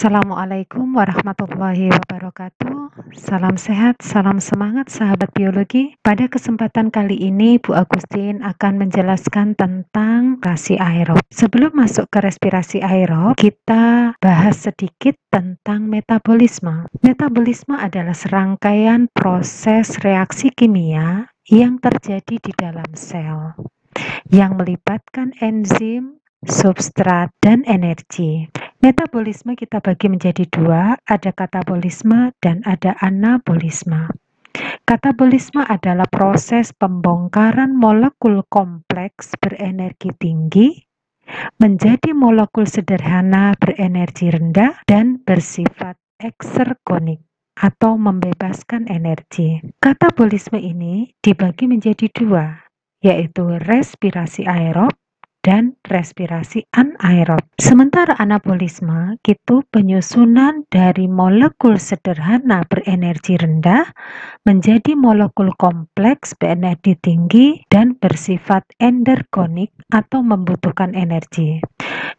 Assalamualaikum warahmatullahi wabarakatuh. Salam sehat, salam semangat sahabat biologi. Pada kesempatan kali ini Bu Agustin akan menjelaskan tentang respirasi aerob. Sebelum masuk ke respirasi aerob, kita bahas sedikit tentang metabolisme. Metabolisme adalah serangkaian proses reaksi kimia yang terjadi di dalam sel yang melibatkan enzim, substrat, dan energi. Metabolisme kita bagi menjadi dua, ada katabolisme dan ada anabolisme. Katabolisme adalah proses pembongkaran molekul kompleks berenergi tinggi menjadi molekul sederhana berenergi rendah dan bersifat eksergonik atau membebaskan energi. Katabolisme ini dibagi menjadi dua, yaitu respirasi aerob dan respirasi anaerob. Sementara anabolisme itu penyusunan dari molekul sederhana berenergi rendah menjadi molekul kompleks berenergi tinggi dan bersifat endergonik atau membutuhkan energi.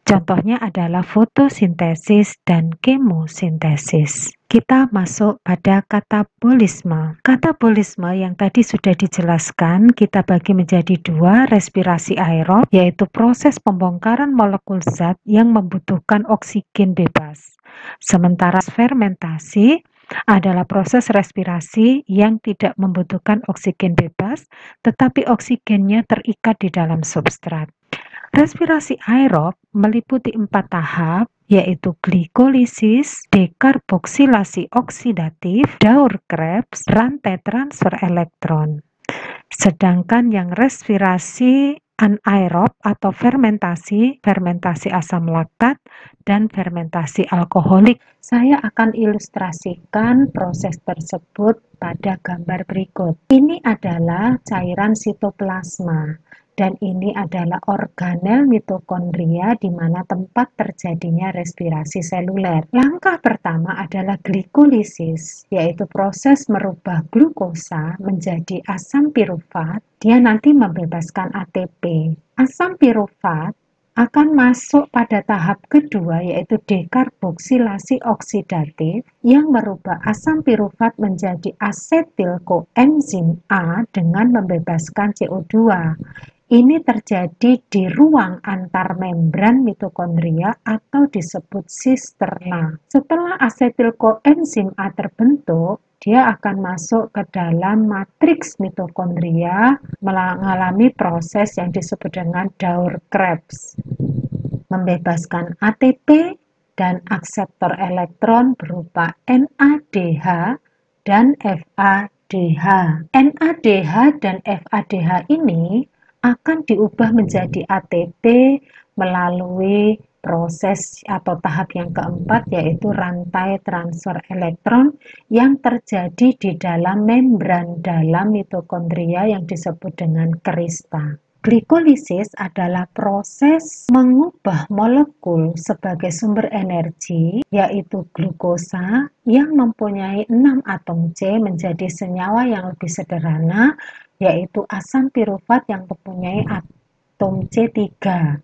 Contohnya adalah fotosintesis dan kemosintesis. Kita masuk pada katabolisme. Katabolisme yang tadi sudah dijelaskan kita bagi menjadi dua, respirasi aerob yaitu proses pembongkaran molekul zat yang membutuhkan oksigen bebas. Sementara fermentasi adalah proses respirasi yang tidak membutuhkan oksigen bebas tetapi oksigennya terikat di dalam substrat. Respirasi aerob meliputi 4 tahap, yaitu glikolisis, dekarboksilasi oksidatif, Daur-Krebs, rantai transfer elektron. Sedangkan yang respirasi anaerob atau fermentasi asam laktat dan fermentasi alkoholik. Saya akan ilustrasikan proses tersebut pada gambar berikut. Ini adalah cairan sitoplasma. Dan ini adalah organel mitokondria di mana tempat terjadinya respirasi seluler. Langkah pertama adalah glikolisis, yaitu proses merubah glukosa menjadi asam pirufat. Dia nanti membebaskan ATP. Asam pirufat akan masuk pada tahap kedua, yaitu dekarboksilasi oksidatif yang merubah asam pirufat menjadi asetil koenzim A dengan membebaskan CO2. Ini terjadi di ruang antar membran mitokondria atau disebut sisterna. Setelah asetil koenzim A terbentuk, dia akan masuk ke dalam matriks mitokondria mengalami proses yang disebut dengan Daur-Krebs, membebaskan ATP dan akseptor elektron berupa NADH dan FADH. NADH dan FADH ini akan diubah menjadi ATP melalui proses atau tahap yang keempat, yaitu rantai transfer elektron yang terjadi di dalam membran dalam mitokondria yang disebut dengan krista. Glikolisis adalah proses mengubah molekul sebagai sumber energi, yaitu glukosa yang mempunyai 6 atom C menjadi senyawa yang lebih sederhana, yaitu asam pirufat yang mempunyai atom C3.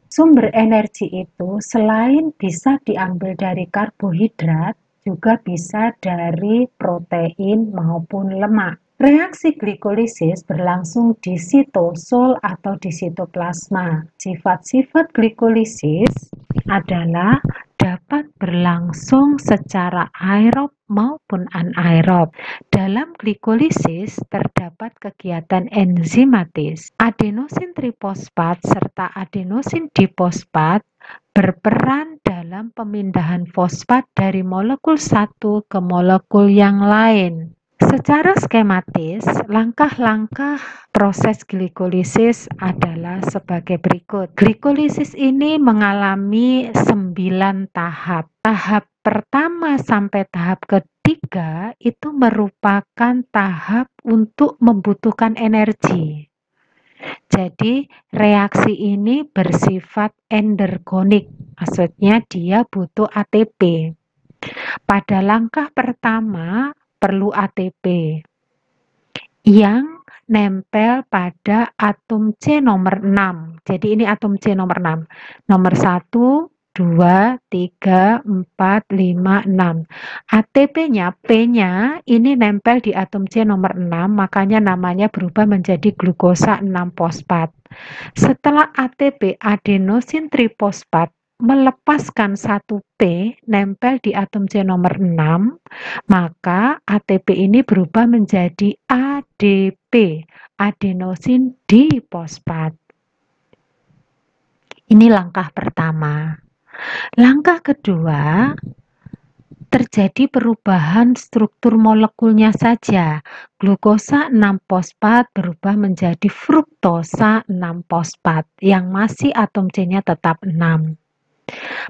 Sumber energi itu selain bisa diambil dari karbohidrat, juga bisa dari protein maupun lemak. Reaksi glikolisis berlangsung di sitosol atau di sitoplasma. Sifat-sifat glikolisis adalah dapat berlangsung secara aerob maupun anaerob. Dalam glikolisis terdapat kegiatan enzimatis. Adenosin trifosfat serta adenosin difosfat berperan dalam pemindahan fosfat dari molekul satu ke molekul yang lain. Secara skematis, langkah-langkah proses glikolisis adalah sebagai berikut. Glikolisis ini mengalami 9 tahap. Tahap pertama sampai tahap ketiga itu merupakan tahap untuk membutuhkan energi. Jadi, reaksi ini bersifat endergonik, maksudnya dia butuh ATP. Pada langkah pertama, perlu ATP yang nempel pada atom C nomor 6. Jadi ini atom C nomor 6. Nomor 1, 2, 3, 4, 5, 6. ATP-nya, P-nya ini nempel di atom C nomor 6, makanya namanya berubah menjadi glukosa 6-fosfat. Setelah ATP, adenosin trifosfat, melepaskan satu P nempel di atom C nomor 6, maka ATP ini berubah menjadi ADP, adenosin difosfat. Ini langkah pertama. Langkah kedua, terjadi perubahan struktur molekulnya saja. Glukosa 6-fosfat berubah menjadi fruktosa 6-fosfat yang masih atom C-nya tetap 6.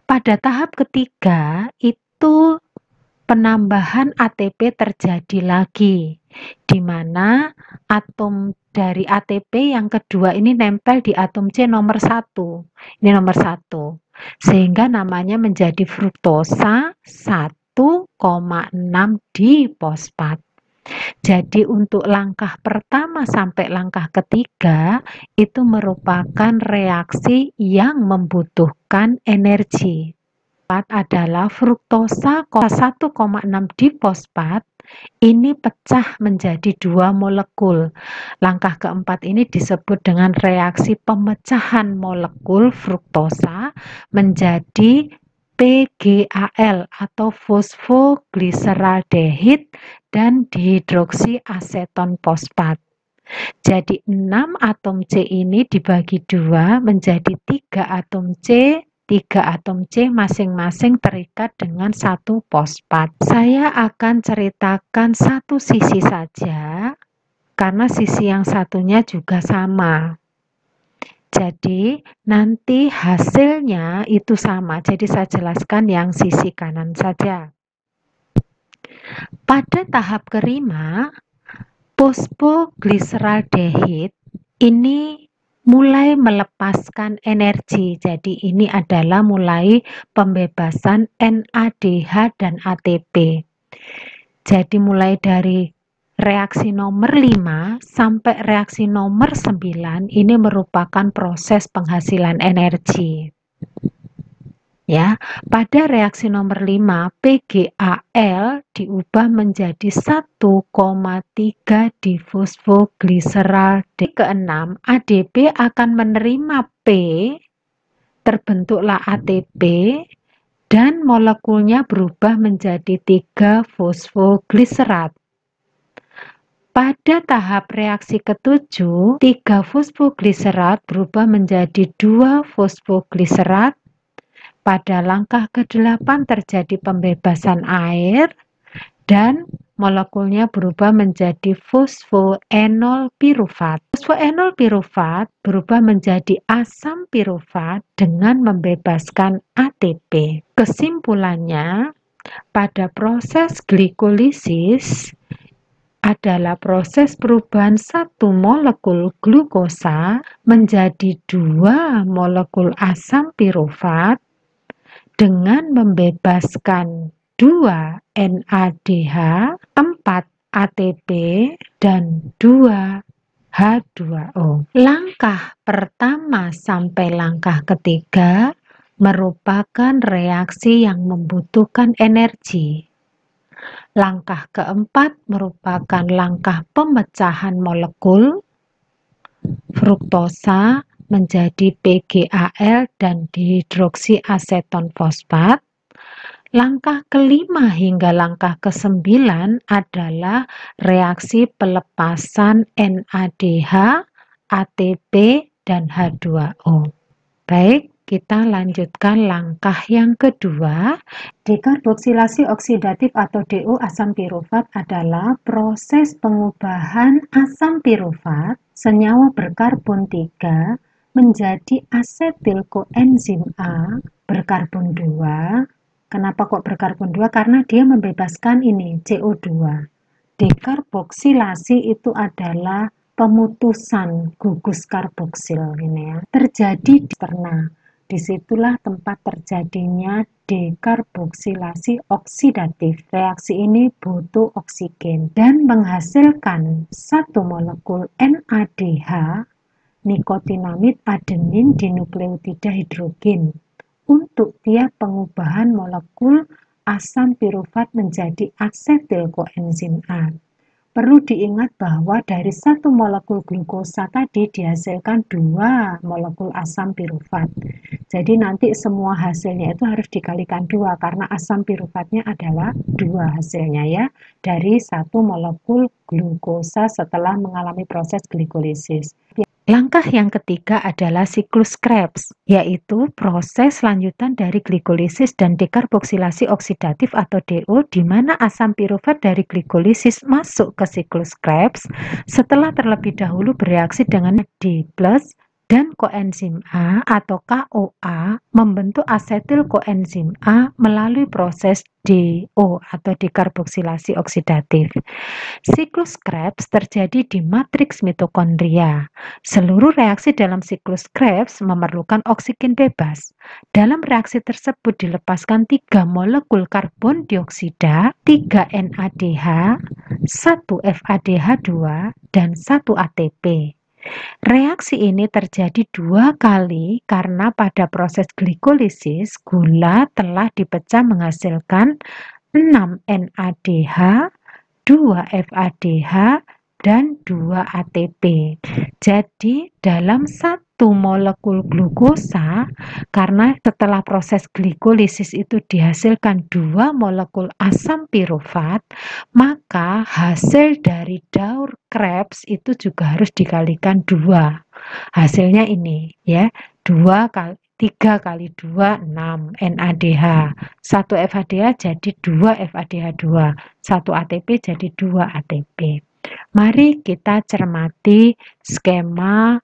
Pada tahap ketiga, itu penambahan ATP terjadi lagi, di mana atom dari ATP yang kedua ini nempel di atom C nomor 1. Ini nomor 1. Sehingga namanya menjadi fruktosa 1,6 difosfat. Jadi untuk langkah pertama sampai langkah ketiga itu merupakan reaksi yang membutuhkan energi. Adalah fruktosa 1,6 difosfat ini pecah menjadi 2 molekul. Langkah keempat ini disebut dengan reaksi pemecahan molekul fruktosa menjadi PGAL atau fosfogliseraldehid dan dihidroksiaseton fosfat. Jadi 6 atom C ini dibagi 2 menjadi 3 atom C. 3 atom C masing-masing terikat dengan 1 fosfat. Saya akan ceritakan satu sisi saja, karena sisi yang satunya juga sama. Jadi nanti hasilnya itu sama, jadi saya jelaskan yang sisi kanan saja. Pada tahap kelima, fosfogliseraldehid ini mulai melepaskan energi. Jadi ini adalah mulai pembebasan NADH dan ATP. Jadi mulai dari reaksi nomor 5 sampai reaksi nomor 9 ini merupakan proses penghasilan energi. Ya, pada reaksi nomor 5 PGAL diubah menjadi 1,3 difosfogliserald. Keenam, ADP akan menerima P, terbentuklah ATP dan molekulnya berubah menjadi 3 fosfogliserad. Pada tahap reaksi ketujuh, 3 fosfogliserad berubah menjadi 2 fosfogliserad. Pada langkah ke-8 terjadi pembebasan air dan molekulnya berubah menjadi fosfoenol pirufat. Fosfoenol pirufat berubah menjadi asam pirufat dengan membebaskan ATP. Kesimpulannya, pada proses glikolisis adalah proses perubahan satu molekul glukosa menjadi 2 molekul asam pirufat dengan membebaskan 2 NADH, 4 ATP, dan 2 H2O. Langkah pertama sampai langkah ketiga merupakan reaksi yang membutuhkan energi. Langkah keempat merupakan langkah pemecahan molekul fruktosa menjadi PGAL dan dihidroksiaseton fosfat. Langkah kelima hingga langkah ke-9 adalah reaksi pelepasan NADH, ATP, dan H2O. Baik, kita lanjutkan langkah yang kedua. Dekarboksilasi oksidatif atau DO asam pirufat adalah proses pengubahan asam pirufat senyawa berkarbon 3 menjadi asetil koenzim A berkarbon 2. Kenapa kok berkarbon 2? Karena dia membebaskan ini CO2. Dekarboksilasi itu adalah pemutusan gugus karboksil ini ya. Terjadi di terna. Disitulah tempat terjadinya dekarboksilasi oksidatif. Reaksi ini butuh oksigen dan menghasilkan satu molekul NADH, nikotinamid adenin dinukleotida hidrogen untuk tiap pengubahan molekul asam pirufat menjadi asetil koenzim A. Perlu diingat bahwa dari satu molekul glukosa tadi dihasilkan 2 molekul asam pirufat. Jadi nanti semua hasilnya itu harus dikalikan 2 karena asam pirufatnya adalah 2 hasilnya ya, dari satu molekul glukosa setelah mengalami proses glikolisis. Langkah yang ketiga adalah siklus Krebs, yaitu proses lanjutan dari glikolisis dan dekarboksilasi oksidatif atau DO, di mana asam pirufat dari glikolisis masuk ke siklus Krebs setelah terlebih dahulu bereaksi dengan D+ dan koenzim A atau KOA membentuk asetil koenzim A melalui proses DO atau dekarboksilasi oksidatif. Siklus Krebs terjadi di matriks mitokondria. Seluruh reaksi dalam siklus Krebs memerlukan oksigen bebas. Dalam reaksi tersebut dilepaskan 3 molekul karbon dioksida, 3 NADH, 1 FADH2, dan 1 ATP. Reaksi ini terjadi 2 kali karena pada proses glikolisis gula telah dipecah menghasilkan 6 NADH, 2 FADH, dan 2 ATP. Jadi dalam satu molekul glukosa, karena setelah proses glikolisis itu dihasilkan 2 molekul asam pirufat, maka hasil dari daur Krebs itu juga harus dikalikan 2. Hasilnya ini ya, 3 kali 2, 6 NADH, 1 FADH jadi 2 FADH2, 1 ATP jadi 2 ATP. Mari kita cermati skema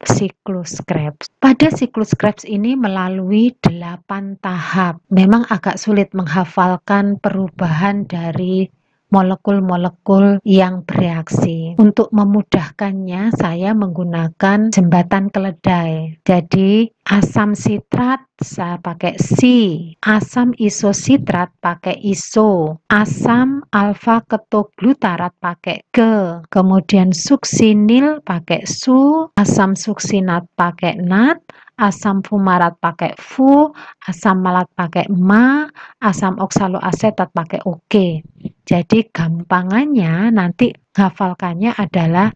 siklus Krebs. Pada siklus Krebs ini melalui 8 tahap. Memang agak sulit menghafalkan perubahan dari molekul-molekul yang bereaksi. Untuk memudahkannya, saya menggunakan jembatan keledai. Jadi, asam sitrat saya pakai Si, asam isositrat pakai Iso, asam alfa ketoglutarat pakai Ke, kemudian suksinil pakai Su, asam suksinat pakai Nat, asam fumarat pakai Fu, asam malat pakai Ma, asam oksaloasetat pakai Oke. Jadi gampangannya nanti hafalkannya adalah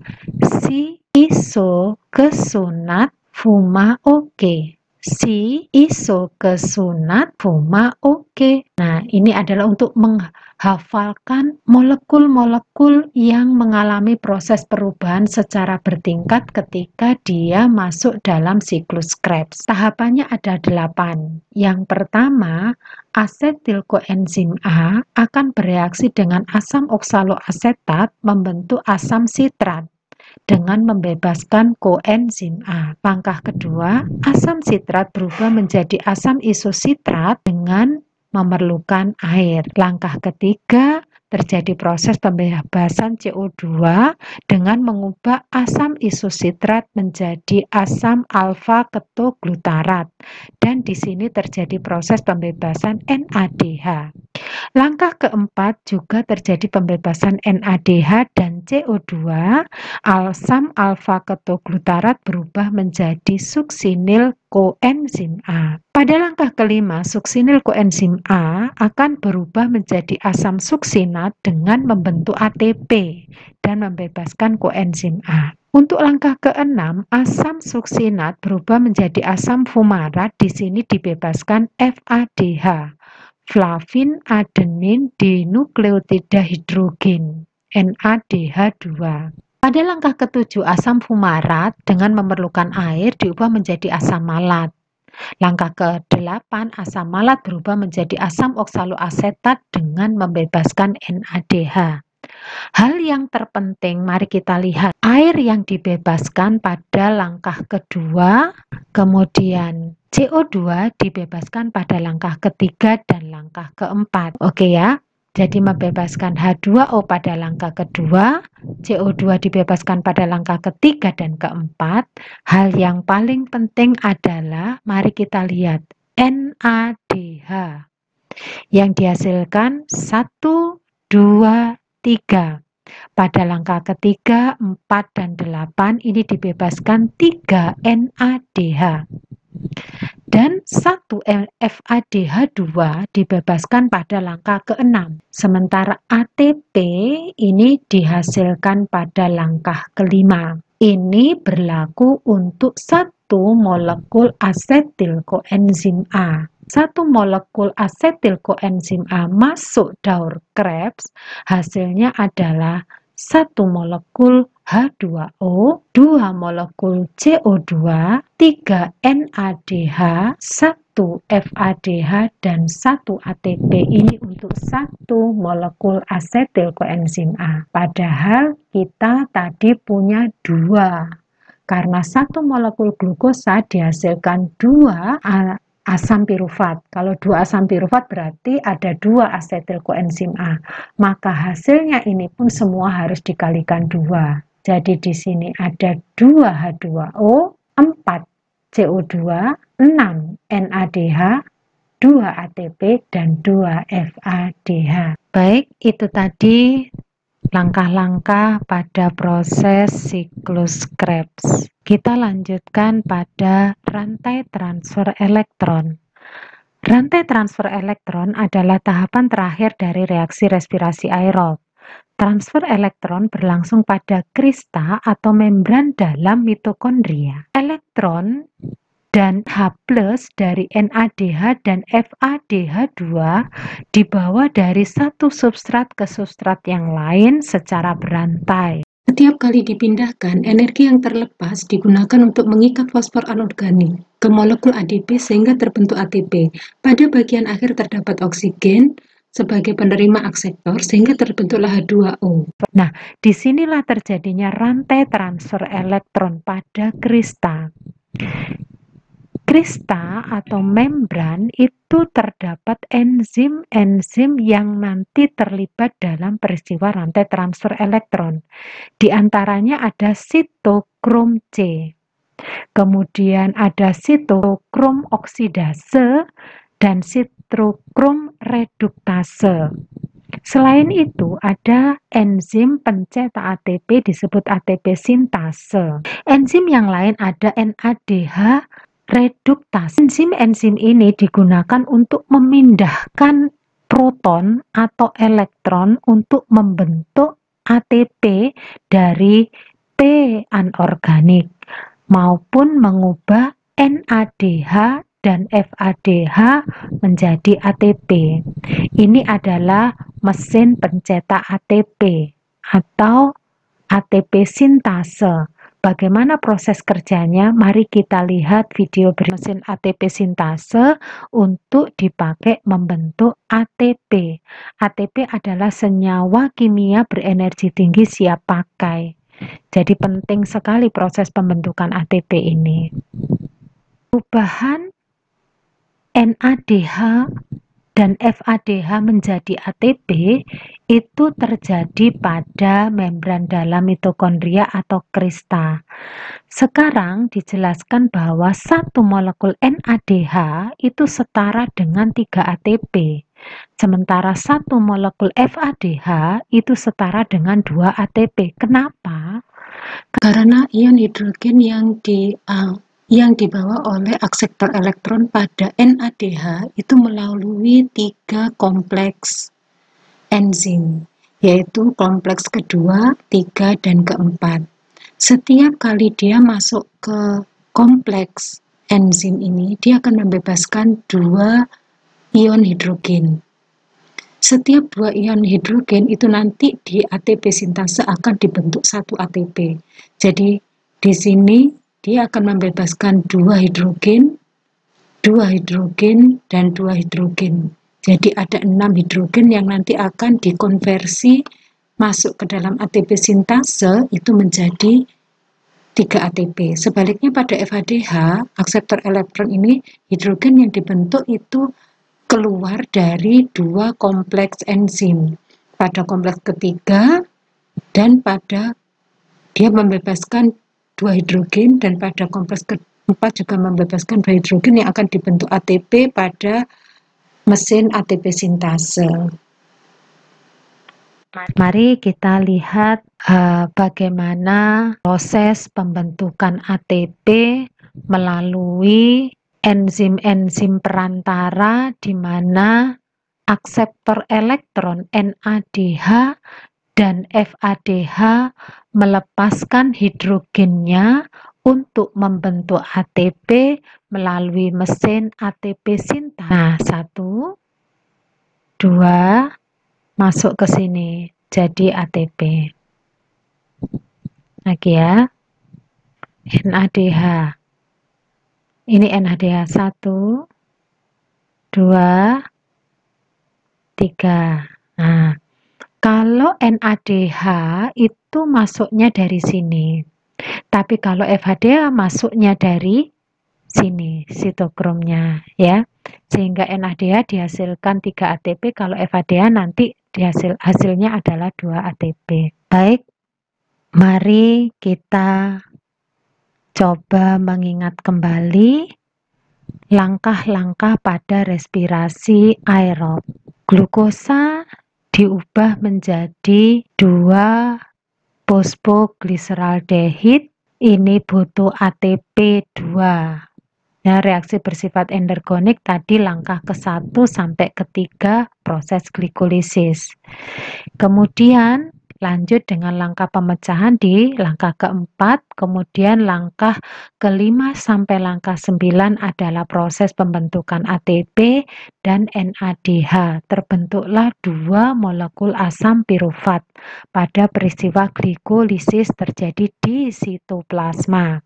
Si, Iso, Kesunat, Fuma, Oke. Si, Iso, Kesunat, Fuma, Oke. Nah, ini adalah untuk menghafalkan molekul-molekul yang mengalami proses perubahan secara bertingkat ketika dia masuk dalam siklus Krebs. Tahapannya ada 8. Yang pertama, asetil koenzim A akan bereaksi dengan asam oksaloasetat membentuk asam sitrat dengan membebaskan koenzim A. Langkah kedua, asam sitrat berubah menjadi asam isositrat dengan memerlukan air. Langkah ketiga, terjadi proses pembebasan CO2 dengan mengubah asam isositrat menjadi asam alfa ketoglutarat, dan di sini terjadi proses pembebasan NADH. Langkah keempat juga terjadi pembebasan NADH dan CO2, asam alfa ketoglutarat berubah menjadi suksinil koenzim A. Pada langkah kelima, suksinil koenzim A akan berubah menjadi asam suksinat dengan membentuk ATP dan membebaskan koenzim A. Untuk langkah keenam, asam suksinat berubah menjadi asam fumarat, di sini dibebaskan FADH. Flavin adenin dinukleotida hidrogen NADH2. Pada langkah ketujuh, asam fumarat dengan memerlukan air diubah menjadi asam malat. Langkah ke-8, asam malat berubah menjadi asam oksaloasetat dengan membebaskan NADH. Hal yang terpenting, mari kita lihat air yang dibebaskan pada langkah kedua, kemudian CO2 dibebaskan pada langkah ketiga dan langkah keempat. Oke ya, jadi membebaskan H2O pada langkah kedua, CO2 dibebaskan pada langkah ketiga dan keempat. Hal yang paling penting adalah, mari kita lihat NADH yang dihasilkan 1, 2, 3. Pada langkah ketiga, 4, dan 8 ini dibebaskan 3 NADH. dan 1 FADH2 dibebaskan pada langkah ke-6. Sementara ATP ini dihasilkan pada langkah ke-5. Ini berlaku untuk 1 molekul asetil koenzim A. 1 molekul asetil koenzim A masuk daur Krebs, hasilnya adalah 1 molekul H2O, 2 molekul CO2, 3 NADH, 1 FADH, dan 1 ATP. Ini untuk 1 molekul asetil koenzim A. Padahal kita tadi punya 2. Karena 1 molekul glukosa dihasilkan 2 asam pirufat. Kalau 2 asam pirufat berarti ada 2 asetil koenzim A. Maka hasilnya ini pun semua harus dikalikan 2. Jadi di sini ada 2 H2O, 4 CO2, 6 NADH, 2 ATP, dan 2 FADH. Baik, itu tadi langkah-langkah pada proses siklus Krebs. Kita lanjutkan pada rantai transfer elektron. Rantai transfer elektron adalah tahapan terakhir dari reaksi respirasi aerob. Transfer elektron berlangsung pada krista atau membran dalam mitokondria. Elektron dan H+ dari NADH dan FADH2 dibawa dari satu substrat ke substrat yang lain secara berantai. Setiap kali dipindahkan, energi yang terlepas digunakan untuk mengikat fosfor anorganik ke molekul ADP sehingga terbentuk ATP. Pada bagian akhir terdapat oksigen sebagai penerima akseptor sehingga terbentuklah H2O. Nah, disinilah terjadinya rantai transfer elektron pada krista. Krista atau membran itu terdapat enzim-enzim yang nanti terlibat dalam peristiwa rantai transfer elektron. Di antaranya ada sitokrom C, kemudian ada sitokrom oksidase, dan sitokrom reduktase. Selain itu, ada enzim pencetak ATP disebut ATP sintase. Enzim yang lain ada NADH reduktase. Enzim-enzim ini digunakan untuk memindahkan proton atau elektron untuk membentuk ATP dari P anorganik maupun mengubah NADH dan FADH menjadi ATP. Ini adalah mesin pencetak ATP atau ATP sintase. Bagaimana proses kerjanya? Mari kita lihat video mesin ATP sintase untuk dipakai membentuk ATP. ATP adalah senyawa kimia berenergi tinggi siap pakai. Jadi penting sekali proses pembentukan ATP ini. Perubahan NADH dan FADH menjadi ATP itu terjadi pada membran dalam mitokondria atau krista. Sekarang dijelaskan bahwa 1 molekul NADH itu setara dengan 3 ATP. Sementara 1 molekul FADH itu setara dengan 2 ATP. Kenapa? Karena ion hidrogen yang dibawa oleh akseptor elektron pada NADH itu melalui 3 kompleks enzim, yaitu kompleks kedua, 3, dan keempat. Setiap kali dia masuk ke kompleks enzim ini, dia akan membebaskan 2 ion hidrogen. Setiap 2 ion hidrogen itu nanti di ATP sintase akan dibentuk 1 ATP. Jadi di sini dia akan membebaskan 2 hidrogen, 2 hidrogen, dan 2 hidrogen. Jadi ada 6 hidrogen yang nanti akan dikonversi masuk ke dalam ATP sintase itu menjadi 3 ATP. Sebaliknya pada FADH, akseptor elektron ini, hidrogen yang dibentuk itu keluar dari 2 kompleks enzim. Pada kompleks ketiga dan pada dia membebaskan 2 hidrogen, dan pada kompleks keempat juga membebaskan 2 hidrogen yang akan dibentuk ATP pada mesin ATP sintase. Mari kita lihat bagaimana proses pembentukan ATP melalui enzim-enzim perantara di mana akseptor elektron NADH dan FADH melepaskan hidrogennya untuk membentuk ATP melalui mesin ATP sintase. Nah, 1, 2, masuk ke sini, jadi ATP. Lagi ya, NADH. Ini NADH 1, 2, 3. Nah, kalau NADH itu masuknya dari sini, tapi kalau FADH masuknya dari sini, sitokromnya ya. Sehingga NADH dihasilkan 3 ATP, kalau FADH nanti hasilnya adalah 2 ATP. Baik, mari kita coba mengingat kembali langkah-langkah pada respirasi aerob. Glukosa diubah menjadi 2 fosfoglyceraldehyde, ini butuh ATP 2. Nah, reaksi bersifat endergonik tadi langkah ke-1 sampai ke-3 proses glikolisis. Kemudian lanjut dengan langkah pemecahan di langkah ke-4, kemudian langkah ke-5 sampai langkah 9 adalah proses pembentukan ATP dan NADH. Terbentuklah 2 molekul asam pirufat pada peristiwa glikolisis terjadi di sitoplasma.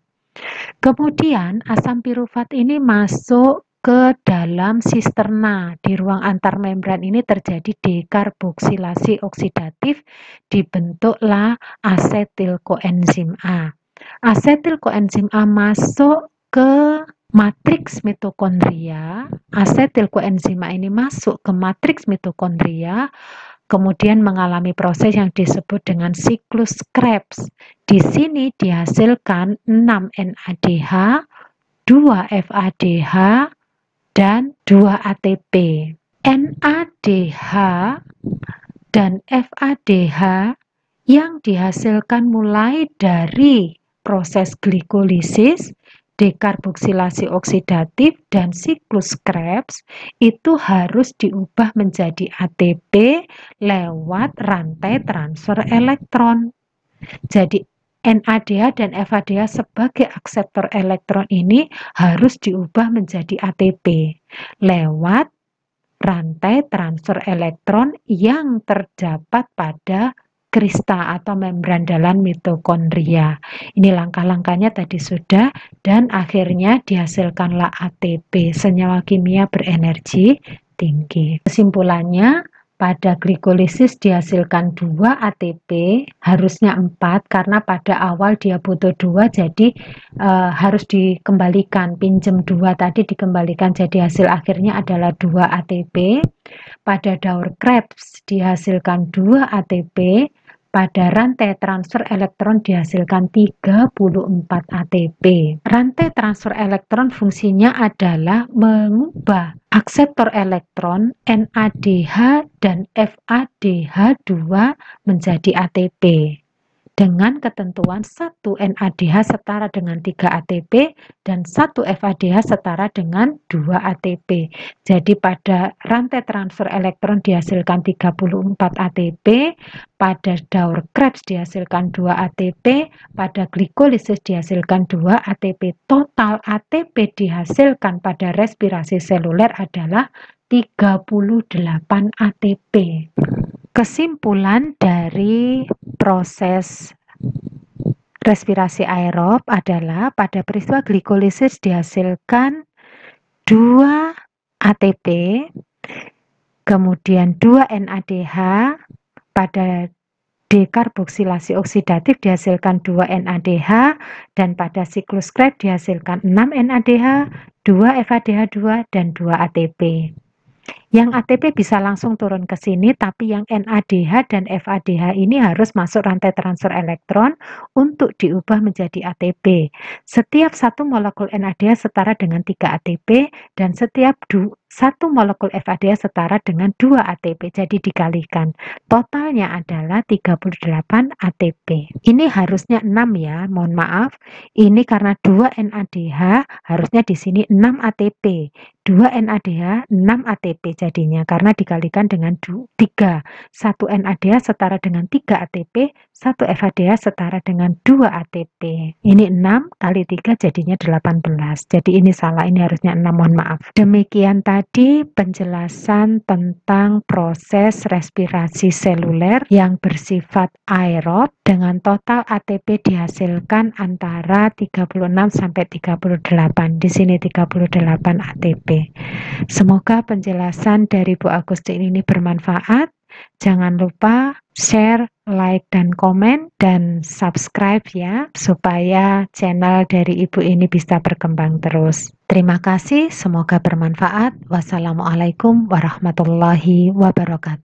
Kemudian asam pirufat ini masuk ke dalam sisterna. Di ruang antarmembran ini terjadi dekarboksilasi oksidatif, dibentuklah asetil koenzim A. Asetil koenzim A masuk ke matriks mitokondria. Asetil koenzim A ini masuk ke matriks mitokondria, kemudian mengalami proses yang disebut dengan siklus Krebs. Di sini dihasilkan 6 NADH, 2 FADH, dan 2 ATP. NADH dan FADH yang dihasilkan mulai dari proses glikolisis, dekarboksilasi oksidatif, dan siklus Krebs itu harus diubah menjadi ATP lewat rantai transfer elektron. Jadi NADH dan FADH sebagai akseptor elektron ini harus diubah menjadi ATP lewat rantai transfer elektron yang terdapat pada krista atau membran dalam mitokondria. Ini langkah-langkahnya tadi sudah, dan akhirnya dihasilkanlah ATP, senyawa kimia berenergi tinggi. Kesimpulannya, pada glikolisis dihasilkan 2 ATP, harusnya 4 karena pada awal dia butuh 2, jadi harus dikembalikan, pinjem 2 tadi dikembalikan, jadi hasil akhirnya adalah 2 ATP. Pada daur Krebs dihasilkan 2 ATP, pada rantai transfer elektron dihasilkan 34 ATP. Rantai transfer elektron fungsinya adalah mengubah akseptor elektron NADH dan FADH2 menjadi ATP dengan ketentuan 1 NADH setara dengan 3 ATP dan 1 FADH setara dengan 2 ATP. Jadi pada rantai transfer elektron dihasilkan 34 ATP, pada daur Krebs dihasilkan 2 ATP, pada glikolisis dihasilkan 2 ATP. Total ATP dihasilkan pada respirasi seluler adalah 38 ATP. Kesimpulan dari proses respirasi aerob adalah pada peristiwa glikolisis dihasilkan 2 ATP, kemudian 2 NADH, pada dekarboksilasi oksidatif dihasilkan 2 NADH, dan pada siklus Krebs dihasilkan 6 NADH, 2 FADH2, dan 2 ATP. Yang ATP bisa langsung turun ke sini, tapi yang NADH dan FADH ini harus masuk rantai transfer elektron untuk diubah menjadi ATP. Setiap satu molekul NADH setara dengan 3 ATP dan setiap satu molekul FADH setara dengan 2 ATP. Jadi dikalikan. Totalnya adalah 38 ATP. Ini harusnya 6 ya, mohon maaf. Ini karena 2 NADH harusnya di sini 6 ATP. 2 NADH 6 ATP jadinya karena dikalikan dengan 3. 1 NADH setara dengan 3 ATP, 1 FADH setara dengan 2 ATP. Ini 6 kali 3 jadinya 18. Jadi ini salah, ini harusnya 6, mohon maaf. Demikian tadi penjelasan tentang proses respirasi seluler yang bersifat aerob dengan total ATP dihasilkan antara 36 sampai 38. Di sini 38 ATP. Semoga penjelasan dari Bu Agustin ini bermanfaat. Jangan lupa share, like, dan komen, dan subscribe ya, supaya channel dari Ibu ini bisa berkembang terus. Terima kasih, semoga bermanfaat. Wassalamualaikum warahmatullahi wabarakatuh.